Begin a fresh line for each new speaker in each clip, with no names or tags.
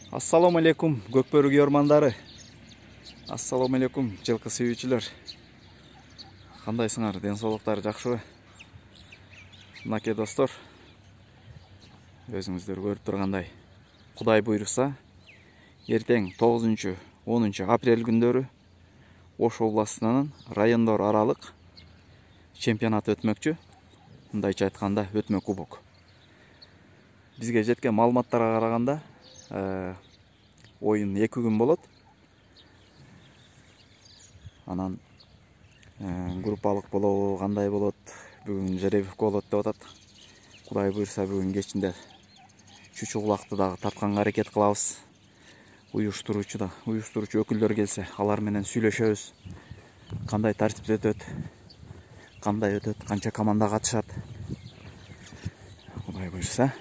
Assalamu alaikum Gökbörү ормандары. Assalamu alaikum жылкы сүйүүчүлөр. Кандайсыңар? Ден соолуктар жакшыбы? Мынакей достор, өзүңүздөр көрүп тургандай, Кудай буйруса, эртең 9-10 апрель күндөрү Ош областынын райондор аралык чемпионаты өтмөкчү. Мындайча айтканда, өтмө кубок. Бизге жеткен маалыматтарга караганда, ойын 2 күн болот. Анан группалык болобу, кандай болот? Бүгүн жеребивке болот деп атат. Кудай буйруса бүгүн кечинде чүчү кулакты дагы тартканга аракет кылабыз. Уюштуруучу өкүлдөр келсе, алар менен сүйлөшөбүз. Кандай тартипте өтөт? Кандай өтөт? Канча команда катышат? Кудай буйруса.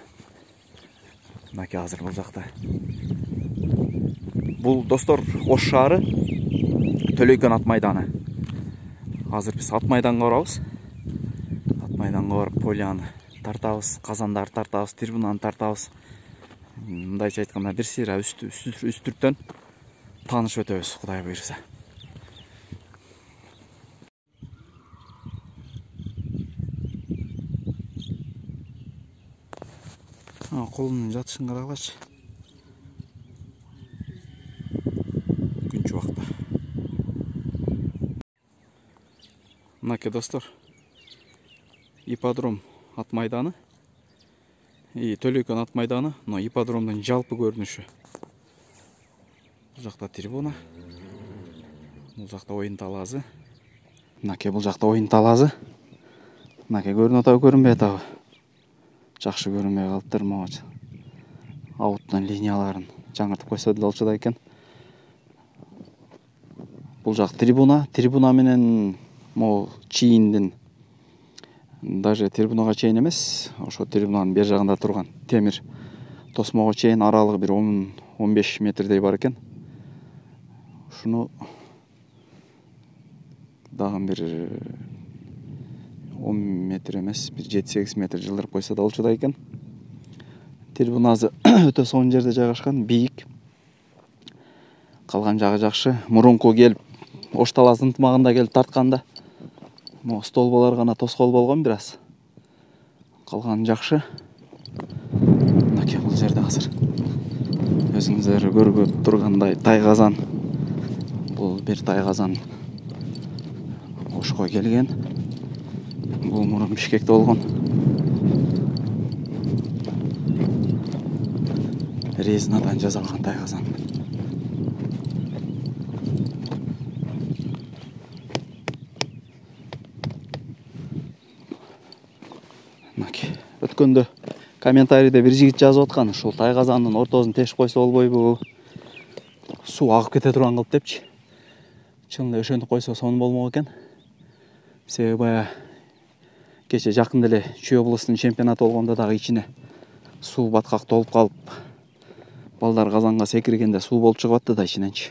Мынакей азыр бул жакта. Бул достор Ош шаары, Төлөйкөн ат майданы. Азыр биз ат майданга барабыз. Ат майданга барып полияны тартабыз, казандарды тартабыз, трибунаны тартабыз. Мындайча айтканда, бир сыйра үстүрттөн таанышып өтөбүз, Кудай буйруса. Колунун жатышын карагылачы. Күн чубакта. Мынакей достор, ипподром ат майданы, Төлөйкөн ат майданы, но ипподромдун жалпы көрүнүшү. Бул жакта трибуна, бул жакта оюн талаазы. Мынакей бул жакта оюн талаазы. Мынакей көрүнүп атабы, көрүнбөй атабы? Жакшы көрүнбөй калыптыр, могу ауттун линияларын жаңыртып койсо деле болчу да экен. Бул жак трибуна менен могу чийиндин, даже трибунага чейин эмес, ошо трибунанын бер жагында турган темир тосмого чейин аралыгы бир 10-15 метрдей бар экен. Ушуну дагы бир 10 метр эмес, бир 7-8 метр жылдырып койсо да болчу да экен. Трибунасы өтө сонун жерде жайгашкан, бийик. Калган жагы жакшы. Мурунку келип, Ош талаасынын ынтымагында келип тартканда, могу столболор гана тоскоол болгон бир аз. Калганы жакшы. Мынакей бул жерде азыр өзүңүздөр көрүп тургандай Тайгазан. Бул бир Тайгазан Ошко келген. Бул мурун Бишкекте болгон. Резинадан жасалган Тайгазан. Өткөндө комментарийде бир жигит жазып аткан, ушул Тайгазандын ортосун тешип койсо болбойбу? Суу агып кете турган кылып депчи. Чын эле ошентип койсо сонун болмок экен. Себеби бая кече жакын эле Чүй областынын чемпионаты болгондо дагы ичине суу баткак толуп калып, балдар казанга секиргенде суу болуп чыгып атты да ичиненчи.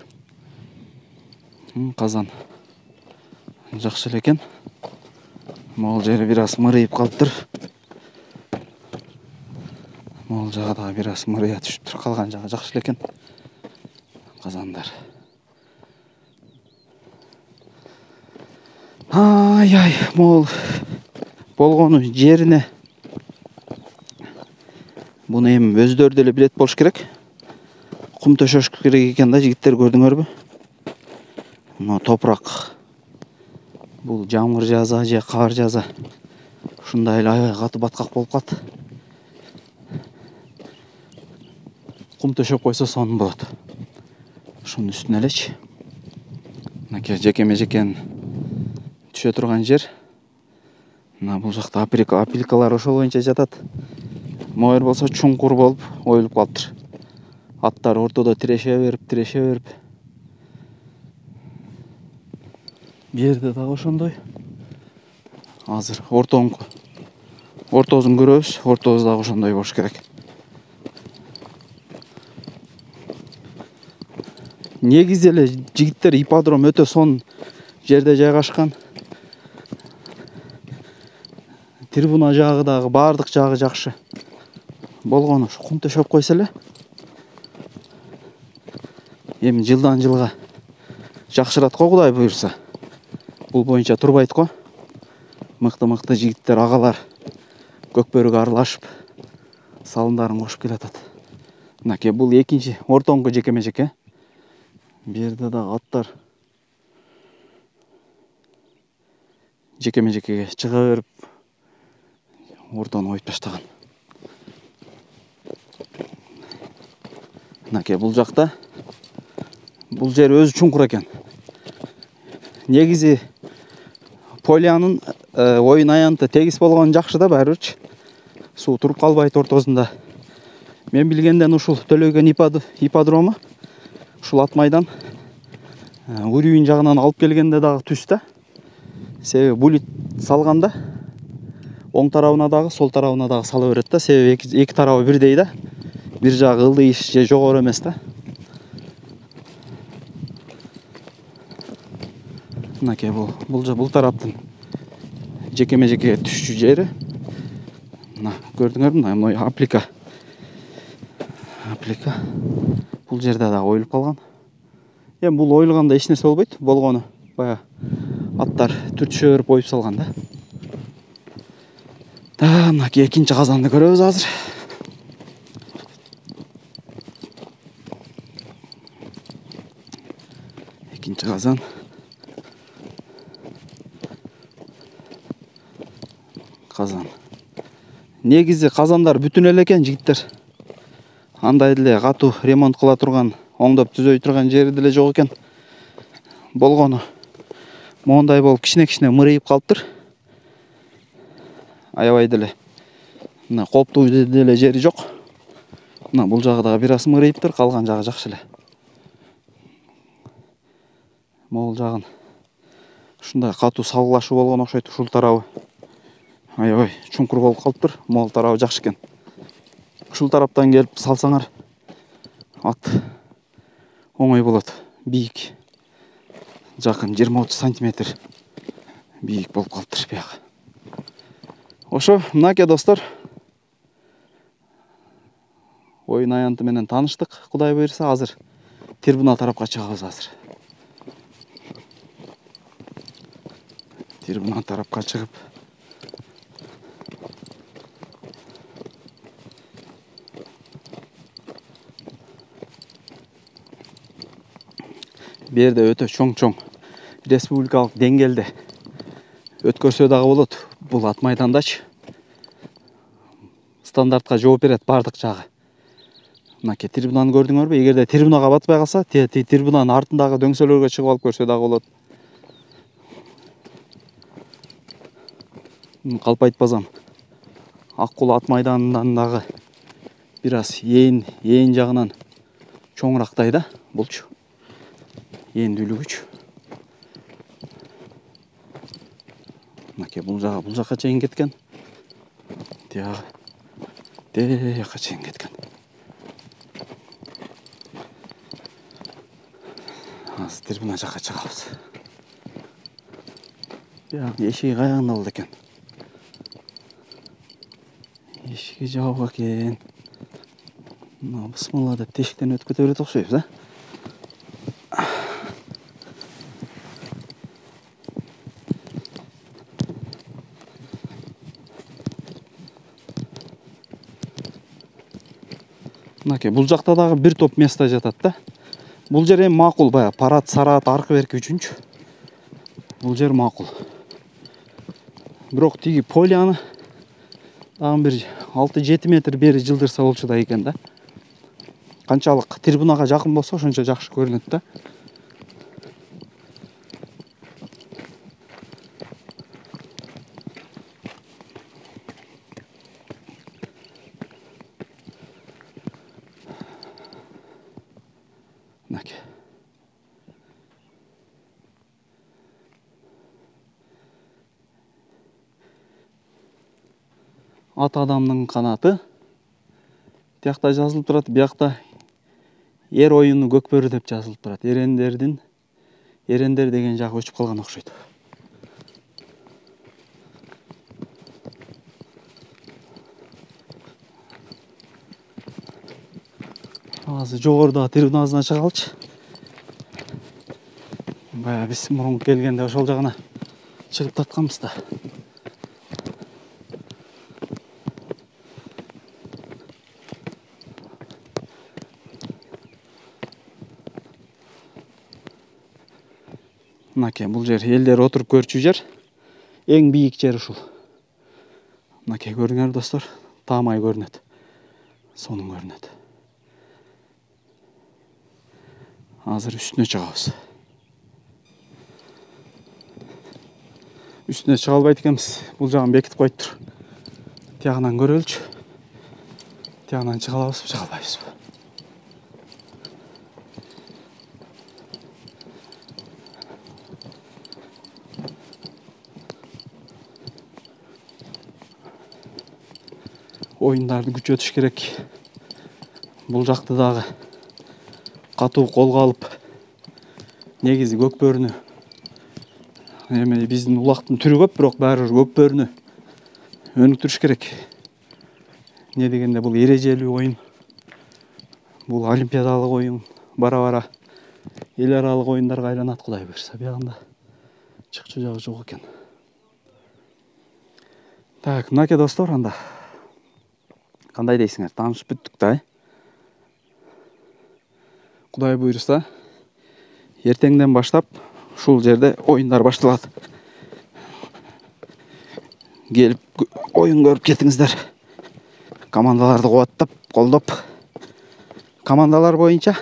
Казан жакшы эле экен. Могул жери бир аз мырыйып калыптыр. Могул жагы дагы бир аз мырыя түшүптүр. Калган жагы жакшы эле экен. Казандар. Ай, могул болгону жерине. Буну эми өздөрү деле билет болуш керек. Кум төшөш керек экен да, жигиттер, көрдүңөрбү? Мына топурак. Бул жамгыр жаза же кар жаза. Ушундай эле аябай катуу баткак болуп калат. Кум төшөп койсо сонун болот. Ушунун үстүнө элечи. Мынакей жекеме-жекен түшө турган жер. Мына бул жакта апилкалар ошол боюнча жатат. Могу болсо чуңкур болуп оюлуп калыптыр. Аттар ортодо тиреше берип. Бу жерде дагы ошондой. Азыр ортосун көрөбүз. Ортосу дагы ошондой болуш керек. Негизи эле жигиттер, ипподром өтө сонун жерде жайгашкан. Трибуна жагы дагы, баардык жагы жакшы болгону кум төшөп койсо эле эми жылдан жылга жакшырат го Кудай буюрса. Бул боюнча турбайт го. Мыкты жигиттер, агалар көкбөрүгө аралашып салымдарын кошуп келатат. Мынакей бул экинчи ортоңку жекеме-жеке. Бу жерде дагы аттар жекеме-жекеге чыга берип ортону оюп таштаган. Мынакей бул жакта бул жер өзү чуңкур экен. Негизи полянын оюн аянты тегиз болгону жакшы да, баары бирчи. Суу туруп калбайт ортосунда. Мен билгенден ушул Төлөгөн ипподрому ушул ат майдан Урюин жагынан алып келгенде дагы түз да. Себеби булит салганда оң тарабына дагы, сол тарабына дагы сала берет да. Себеби эки тарабы бирдей да. Бир жагы ылдыйыш же жогору эмес да. Мынакей бул тараптын жекеме-жеке түшчү жери. Мына көрдүңөрбү, мына аплика. Бул жерде дагы оюлуп калган. Эми бул оюлганда эч нерсе болбойт. Болгону баягы аттар түртүшө берип оюп салган да. Мынакей экинчи казанды көрөбүз азыр. Экинчи казан. Негизи казандар бүтүн эле экен, жигиттер. Андай деле катуу ремонт кыла турган, оңдоп түзөй турган жери деле жок экен. Болгону моундай болуп кичине мырыйып калыптыр. Аябай деле мына коптуу деле жери жок. Мына бул жагы дагы бир аз мырыйыптыр, калган жагы жакшы эле. Могул жагын ушундай катуу салгылашуу болгон окшойт. Ушул тарабы аябай чуңкур болуп калыптыр. Могул тарабы жакшы экен. Ушул тараптан келип салсаңар ат оңой болот. Бийик. Жакын 20-30 сантиметр бийик болуп калыптыр биягы. Ошо, мынакей достор. Оюн аянты менен тааныштык. Кудай буйрса азыр трибуна тарапка чыгабыз азыр. Трибуна тарапка чыгып берде өтө чоң республикалык деңгээлде өткөрсө дагы болот. Бул ат майдандачы стандартка жооп берет бардык жагы. Мынакей трибунаны көрдүңөрбү? Эгерде трибунага батпай калса, трибунанын артындагы дөңсөлөргө чыгып алып көрсө дагы болот. Калп айтпасам, Аккул ат майданынан дагы бир аз ээн жагынан чоңурактай да булчу. Ендүүлүгүчү. Мынакей бул жакка чейин кеткен. Тияга чейин кеткен. Азыр трибуна жакка чыгабыз. Эшиги каягында болду экен. Эшиги жабык экен. Бысмылла деп тешиктен өтүп кете берет окшойбуз, а? Мынакей бул жакта дагы бир топ место жатат да. Бул жер эми макул, баягы парад, сараат аркы берки үчүнчү. Бул жер макул. Бирок тиги поляны дагы бир 6-7 метр бери жылдырса болчу да экен да. Канчалык трибунага жакын болсо ошончо жакшы көрүнөт да. Мынакей. Ат адамдын канаты. Тиякта жазылып турат, биякта эр оюну көкбөрү деп жазылып турат. Эрендер деген жагы өчүп калган окшойт. Азыр жогорудагы трибунасына чыгалычы. Бая биз мурунку келгенде ошол жагына чыгып татканбыз да. Мынакей бул жер элдер отуруп көрчү жер. Эң бийик жер ушул. Мынакей көрүңөр достор, таамай көрүнөт. Сонун көрүнөт. Азыр үстүнө чыгабыз. Üstüne çıga албайт экенбиз. Бул жагын бекитип коюптур. Тиягынан көрөлүчү. Тиягынан чыга алабызбы, чыга албайбызбы? Оюндарды күчөтүш керек. Бул жакты дагы катуу колго алып, негизи көк бөрүнү. Эми биздин улактын түрү көп, бирок баары бир көк бөрүнү өнүктүрүш керек. Не дегенде бул эрежелүү оюн. Бул олимпиадалык оюн. Бара-бара эл аралык оюндарга айланат, Кудай буйрса. Биягында чыкчу жагы жок экен. Так, мынакей достор, анда кандай дейсиңер? Таанышып бүттүк да. Кудай буйрса, эртеңден баштап ушул жерде оюндар башталат. Келип оюн көрүп кетиңиздер. Командаларды кубаттап, колдоп. Командалар боюнча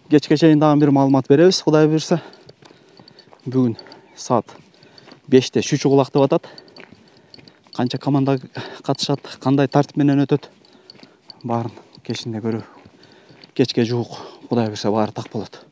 кечке чейин дагы бир маалымат беребиз, Кудай буйрса. Бүгүн саат 5-те Шүчү кулак деп атат. Канча команда катышат, кандай тартип менен өтөт, баарын кечинде көрүү. Кечке жуук, Кудай буйрса баары так болот.